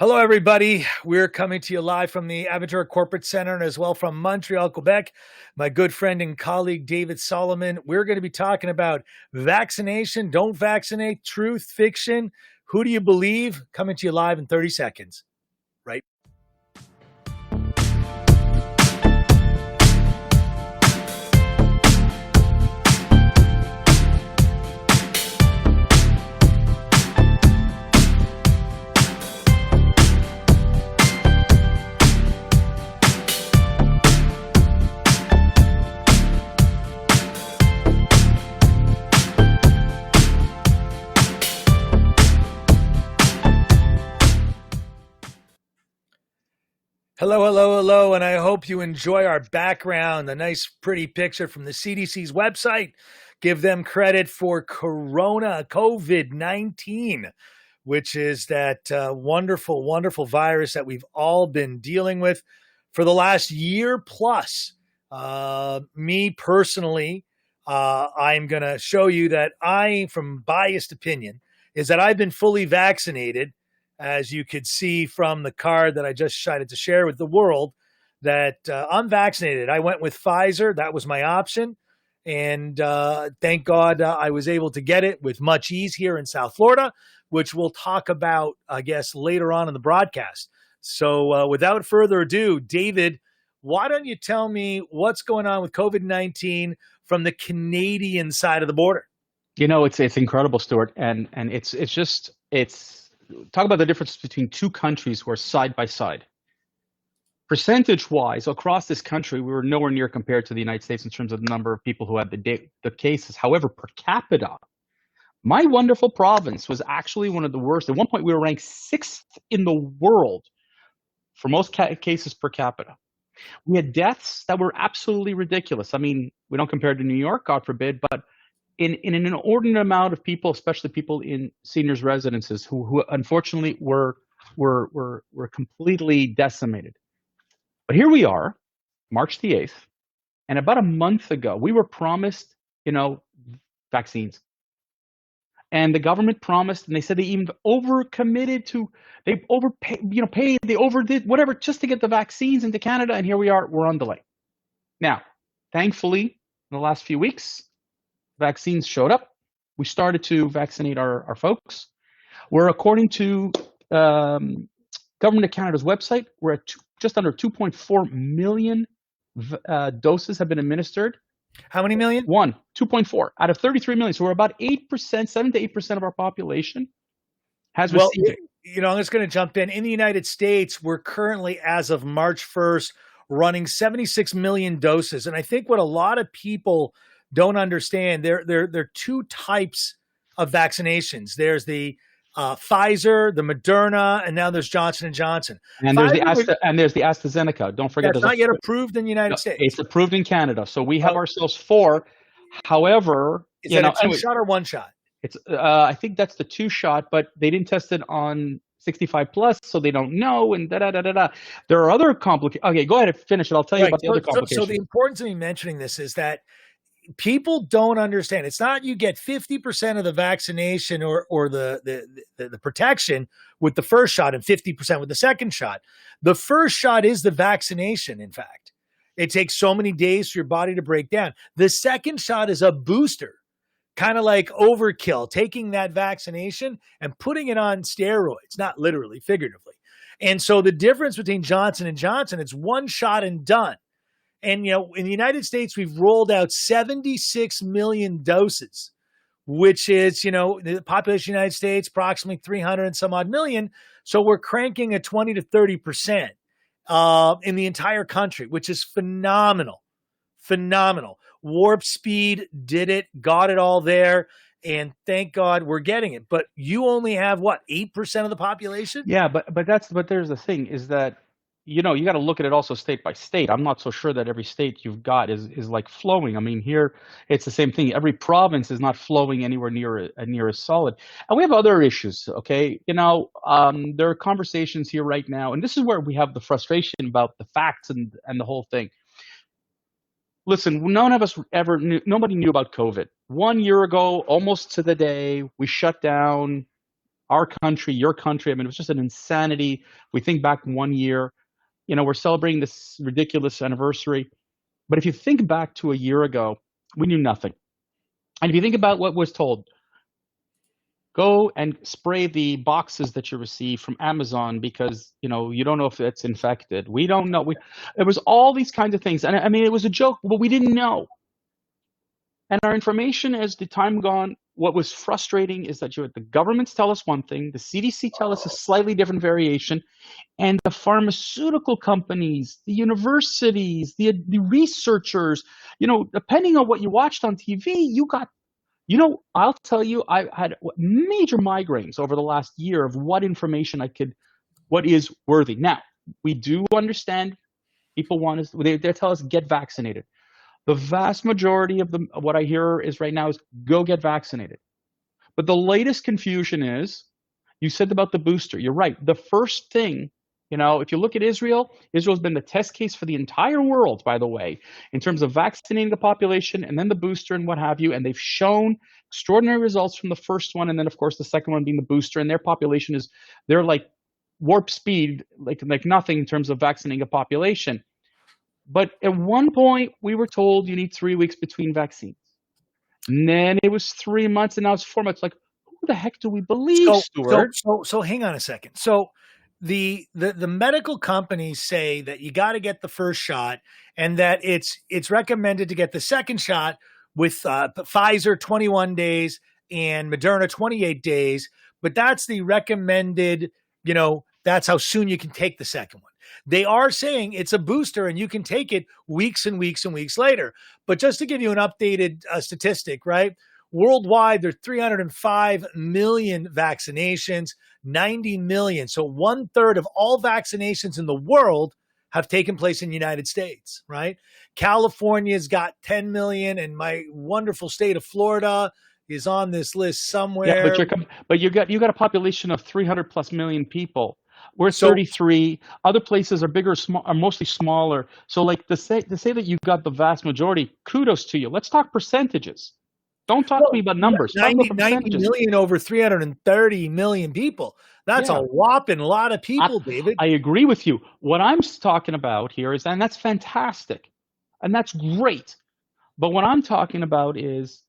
Hello, everybody. We're coming to you live from the Aventura Corporate Center and as well from Montreal, Quebec. My good friend and colleague, David Solomon. We're going to be talking about vaccination, don't vaccinate, truth, fiction. Who do you believe? Coming to you live in 30 seconds. Right. Hello, hello, hello, and I hope you enjoy our background, the nice, pretty picture from the CDC's website. Give them credit for COVID-19, which is that wonderful, wonderful virus that we've all been dealing with for the last year plus. Me personally, I'm going to show you that from biased opinion, is that I've been fully vaccinated, as you could see from the card that I just decided to share with the world, that I'm vaccinated. I went with Pfizer. That was my option. And thank God I was able to get it with much ease here in South Florida, which we'll talk about, I guess, later on in the broadcast. So without further ado, David, why don't you tell me what's going on with COVID-19 from the Canadian side of the border? You know, it's incredible, Stuart, and it's talk about the difference between two countries who are side by side. Percentage-wise, across this country, we were nowhere near compared to the United States in terms of the number of people who had the cases. However, per capita, my wonderful province was actually one of the worst. At one point, we were ranked 6th in the world for most cases per capita. We had deaths that were absolutely ridiculous. I mean, we don't compare to New York, God forbid, but in an inordinate amount of people, especially people in seniors' residences, who unfortunately were completely decimated. But here we are, March the 8th, and about a month ago, we were promised, vaccines. And the government promised, and they said they even overcommitted to, they overpaid, they overdid whatever just to get the vaccines into Canada, and here we are, we're on delay. Now, thankfully, in the last few weeks, vaccines showed up. We started to vaccinate our folks. We're, according to Government of Canada's website, we're at just under 2.4 million doses have been administered. How many million? 2.4 out of 33 million. So we're about 8%, 7 to 8% of our population has received it. I'm just going to jump in. In the United States, we're currently, as of March 1st, running 76 million doses. And I think what a lot of people don't understand, there are two types of vaccinations. There's the Pfizer, the Moderna, and now there's Johnson & Johnson. And there's the AstraZeneca. Don't forget, it's not yet approved in the United States. It's approved in Canada, so we have ourselves 4. However, is it a 2-shot or 1-shot? It's I think that's the 2-shot, but they didn't test it on 65 plus, so they don't know. And There are other complications. Okay, go ahead and finish it. I'll tell you about the other complications. So the importance of me mentioning this is that people don't understand. It's not you get 50% of the vaccination or the protection with the first shot and 50% with the second shot. The first shot is the vaccination, in fact. It takes so many days for your body to break down. The second shot is a booster, kind of like overkill, taking that vaccination and putting it on steroids, not literally, figuratively. And so the difference between Johnson & Johnson, it's 1 shot and done. And, in the United States, we've rolled out 76 million doses, which is, the population of the United States, approximately 300 and some odd million. So we're cranking at 20 to 30% in the entire country, which is phenomenal. Phenomenal. Warp Speed did it, got it all there. And thank God we're getting it. But you only have, 8% of the population? Yeah, but there's the thing is that, you got to look at it also state by state. I'm not so sure that every state you've got is like flowing. I mean, here it's the same thing. Every province is not flowing anywhere near as solid. And we have other issues, okay? There are conversations here right now, and this is where we have the frustration about the facts and the whole thing. Listen, none of us nobody knew about COVID. 1 year ago, almost to the day, we shut down our country, your country. I mean, it was just an insanity. We think back 1 year, we're celebrating this ridiculous anniversary. But if you think back to a year ago, we knew nothing. And if you think about what was told, go and spray the boxes that you receive from Amazon because you don't know if it's infected. We don't know. It was all these kinds of things, and I mean it was a joke, but we didn't know. And our information, as the time gone, what was frustrating is that the governments tell us one thing, the CDC tell us a slightly different variation, and the pharmaceutical companies, the universities, the researchers, depending on what you watched on TV, you got. I'll tell you, I had major migraines over the last year of what information what is worthy. Now, we do understand people want us, they tell us get vaccinated. The vast majority of what I hear is right now is go get vaccinated. But the latest confusion is, you said about the booster. You're right. The first thing, if you look at Israel's been the test case for the entire world, by the way, in terms of vaccinating the population and then the booster and what have you. And they've shown extraordinary results from the first one. And then, of course, the second one being the booster. And their population they're like warp speed, like nothing in terms of vaccinating a population. But at one point, we were told you need 3 weeks between vaccines. And then it was 3 months, and now it's 4 months. Like, who the heck do we believe, Stuart? So hang on a second. So the medical companies say that you got to get the first shot, and that it's recommended to get the second shot with Pfizer 21 days and Moderna 28 days. But that's the recommended. That's how soon you can take the second one. They are saying it's a booster and you can take it weeks and weeks and weeks later. But just to give you an updated statistic, right? Worldwide, there are 305 million vaccinations, 90 million. So 1/3 of all vaccinations in the world have taken place in the United States, right? California's got 10 million, and my wonderful state of Florida is on this list somewhere. Yeah, but you got a population of 300 plus million people. We're 33. Other places are bigger, are mostly smaller. So, like to say that you've got the vast majority, kudos to you. Let's talk percentages. Don't talk to me about numbers. 90 million over 330 million people. That's a whopping lot of people, David. I agree with you. What I'm talking about here is, and that's fantastic, and that's great. But what I'm talking about is,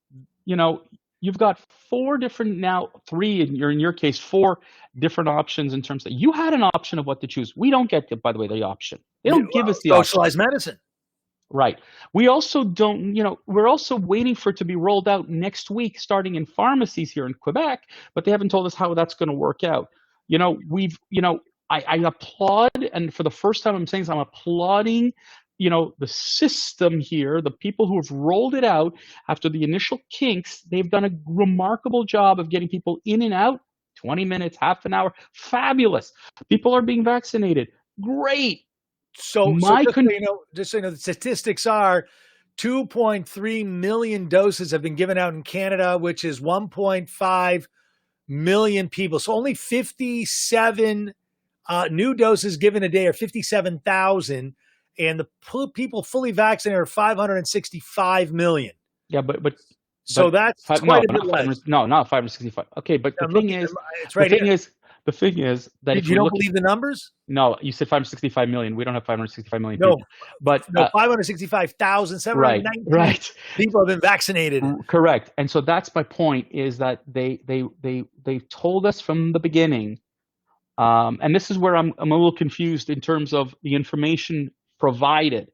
you've got three in your case, 4 different options in terms of you had an option of what to choose. We don't get, by the way, the option. They don't give us the socialized medicine. Right. We also don't, we're also waiting for it to be rolled out next week, starting in pharmacies here in Quebec, but they haven't told us how that's going to work out. I applaud, and for the first time I'm saying this, I'm applauding the system here, the people who have rolled it out after the initial kinks. They've done a remarkable job of getting people in and out, 20 minutes, half an hour. Fabulous. People are being vaccinated. Great. So just so you know, the statistics are 2.3 million doses have been given out in Canada, which is 1.5 million people. So only 57 new doses given a day, or 57,000. And the people fully vaccinated are 565 million. Yeah, but so that's quite a bit less. No, not 565. Okay, but the thing is, the thing is that if you don't believe the numbers? No, you said 565 million. We don't have 565 million people. But 565,000, right. people have been vaccinated. Correct. And so that's my point, is that they told us from the beginning, and this is where I'm a little confused in terms of the information provided.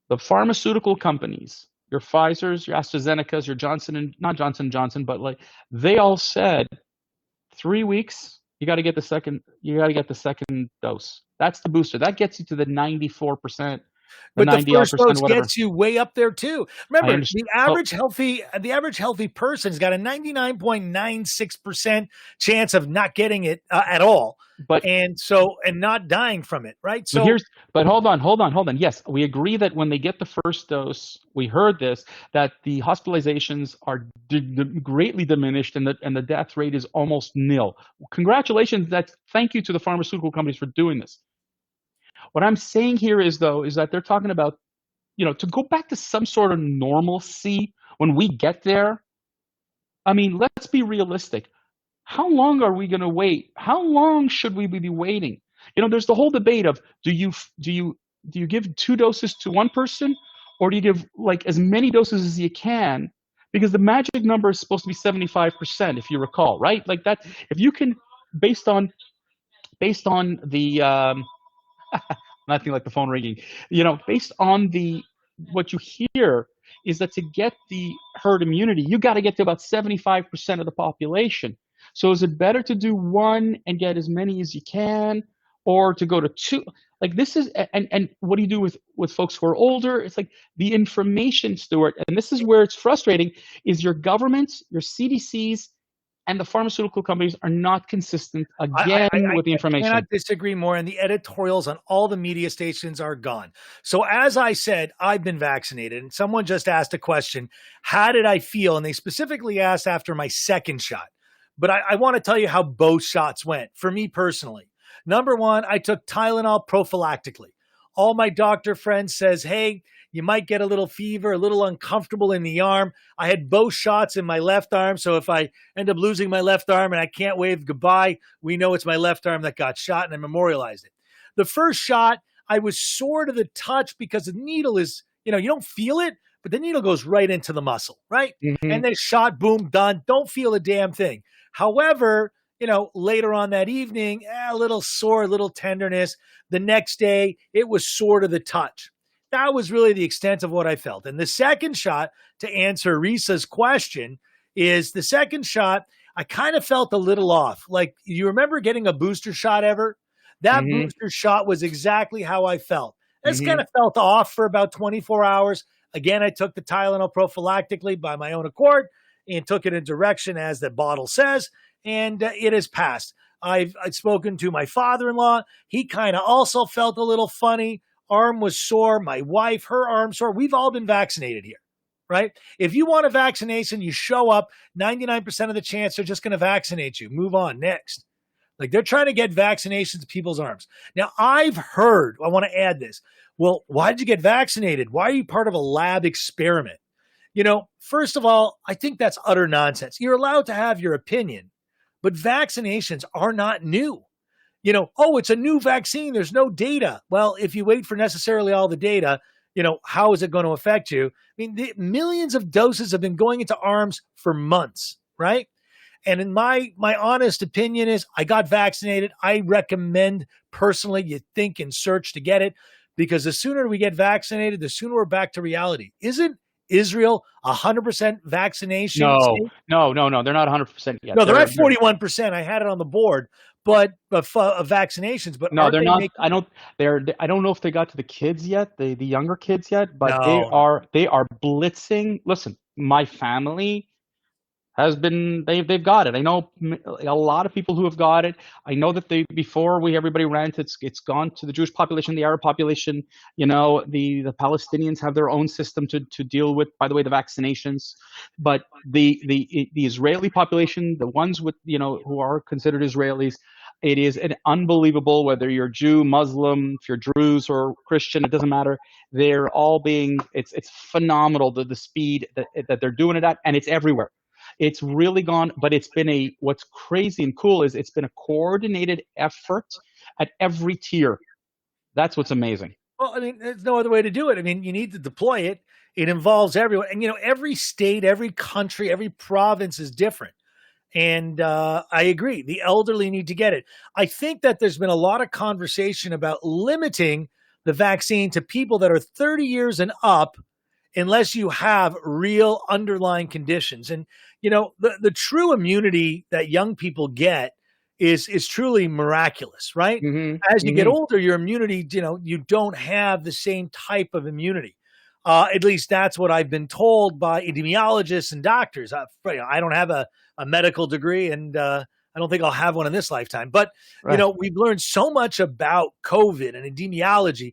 The pharmaceutical companies, your Pfizer's, your AstraZeneca's, your not Johnson & Johnson, but they all said 3 weeks, you got to get the second dose. That's the booster. That gets you to the 94%. But the first dose gets you way up there too. Remember, the average healthy person's got a 99.96% chance of not getting it at all. And not dying from it, right? So but hold on. Yes, we agree that when they get the first dose, we heard this, that the hospitalizations are greatly diminished and the death rate is almost nil. Congratulations. Thank you to the pharmaceutical companies for doing this. What I'm saying here is that they're talking about, to go back to some sort of normalcy when we get there. I mean, let's be realistic. how long are we going to wait? How long should we be waiting? There's the whole debate of do you give 2 doses to one person, or do you give like as many doses as you can? Because the magic number is supposed to be 75%, if you recall, right? Like that, if you can, based on the nothing like the phone ringing, based on the what you hear is that to get the herd immunity, you got to get to about 75% of the population. So is it better to do one and get as many as you can, or to go to two? Like this is, and what do you do with folks who are older? It's like the information, Stuart, and this is where it's frustrating, is your governments, your CDCs, and the pharmaceutical companies are not consistent again with the information. I cannot disagree more. And the editorials on all the media stations are gone. So as I said, I've been vaccinated, and someone just asked a question, how did I feel? And they specifically asked after my second shot. But I want to tell you how both shots went for me personally. Number one, I took Tylenol prophylactically. All my doctor friends says, hey, you might get a little fever, a little uncomfortable in the arm. I had both shots in my left arm. So if I end up losing my left arm and I can't wave goodbye, we know it's my left arm that got shot, and I memorialized it. The first shot, I was sore to the touch because the needle is, you don't feel it, but the needle goes right into the muscle, right? Mm-hmm. And then shot, boom, done. Don't feel a damn thing. However, later on that evening, a little sore, a little tenderness. The next day, it was sore to the touch. That was really the extent of what I felt. And the second shot, to answer Risa's question, is the second shot, I kind of felt a little off. Like, you remember getting a booster shot ever? That booster shot was exactly how I felt. I just kind of felt off for about 24 hours. Again, I took the Tylenol prophylactically by my own accord and took it in direction as the bottle says, and it has passed. I've spoken to my father-in-law. He kind of also felt a little funny. Arm was sore. My wife, her arm sore. We've all been vaccinated here, right? If you want a vaccination, you show up. 99% of the chance they're just going to vaccinate you. Move on, next. Like, they're trying to get vaccinations to people's arms. Now, I've heard, I want to add this. Well, why did you get vaccinated? Why are you part of a lab experiment? First of all, I think that's utter nonsense. You're allowed to have your opinion, but vaccinations are not new. It's a new vaccine. There's no data. Well, if you wait for necessarily all the data, how is it going to affect you? I mean, the millions of doses have been going into arms for months, right? And in my honest opinion is I got vaccinated. I recommend personally you think and search to get it, because the sooner we get vaccinated, the sooner we're back to reality. Isn't Israel 100% vaccination? No. They're not 100% yet. No, they're at 41%. I had it on the board, but vaccinations. But no, they're not. I don't know if they got to the kids yet, the younger kids yet. But no. They are blitzing. Listen, my family has been. They've got it. I know a lot of people who have got it. I know that before everybody ran. It's gone to the Jewish population, the Arab population. The Palestinians have their own system to deal with. By the way, the vaccinations, but the Israeli population, the ones with who are considered Israelis, it is an unbelievable. Whether you're Jew, Muslim, if you're Druze or Christian, it doesn't matter. They're all being. It's phenomenal the speed that they're doing it at, and it's everywhere. It's really gone, but it's been what's crazy and cool is it's been a coordinated effort at every tier. That's what's amazing. Well, I mean, there's no other way to do it. I mean, you need to deploy it. It involves everyone. And, every state, every country, every province is different. And I agree. The elderly need to get it. I think that there's been a lot of conversation about limiting the vaccine to people that are 30 years and up, unless you have real underlying conditions. And, the true immunity that young people get is truly miraculous, right? As you get older, your immunity, you don't have the same type of immunity. At least that's what I've been told by epidemiologists and doctors. I don't have a medical degree, and I don't think I'll have one in this lifetime. But, right. We've learned so much about COVID and epidemiology.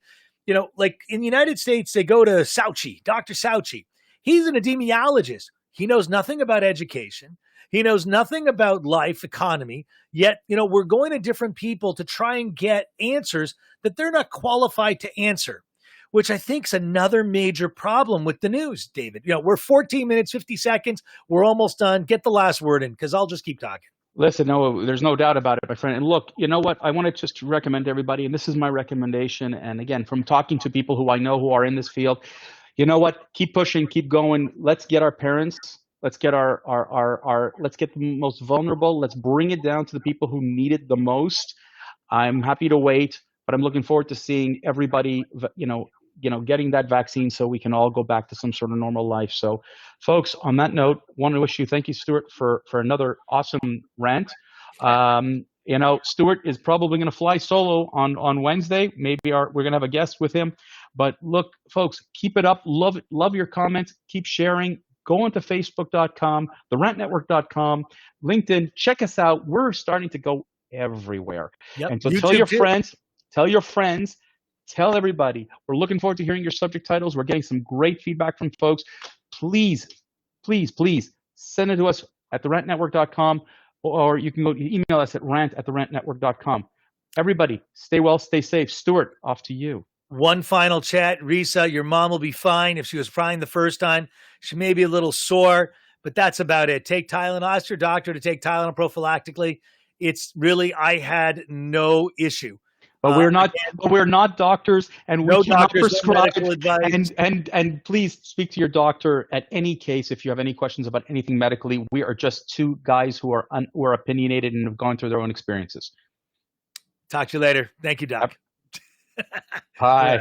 Like in the United States, they go to Fauci, Dr. Fauci. He's an epidemiologist. He knows nothing about education. He knows nothing about life, economy. Yet, we're going to different people to try and get answers that they're not qualified to answer, which I think is another major problem with the news, David. We're 14 minutes, 50 seconds. We're almost done. Get the last word in, because I'll just keep talking. Listen, no, there's no doubt about it, my friend. And look, you know what? I want to just recommend to everybody, and this is my recommendation. And again, from talking to people who I know who are in this field, you know what? Keep pushing, keep going. Let's get our parents. Let's get let's get the most vulnerable. Let's bring it down to the people who need it the most. I'm happy to wait, but I'm looking forward to seeing everybody, getting that vaccine so we can all go back to some sort of normal life. So, folks, on that note, want to wish you, thank you, Stuart, for another awesome rant. Stuart is probably going to fly solo on Wednesday. Maybe we're going to have a guest with him. But look, folks, keep it up. Love your comments. Keep sharing. Go onto Facebook.com, therantnetwork.com, LinkedIn. Check us out. We're starting to go everywhere. Yep. And so YouTube tell your too. friends, tell everybody. We're looking forward to hearing your subject titles. We're getting some great feedback from folks. Please, please, please send it to us at therantnetwork.com, or you can go email us at rant@therantnetwork.com. Everybody, stay well, stay safe. Stuart, off to you. One final chat. Risa, your mom will be fine. If she was crying the first time, she may be a little sore, but that's about it. Take Tylenol. Ask your doctor to take Tylenol prophylactically. It's really, I had no issue. But we're not doctors, and we cannot prescribe. No medical advice. And please speak to your doctor at any case if you have any questions about anything medically. We are just two guys who are opinionated and have gone through their own experiences. Talk to you later. Thank you, Doc. Bye.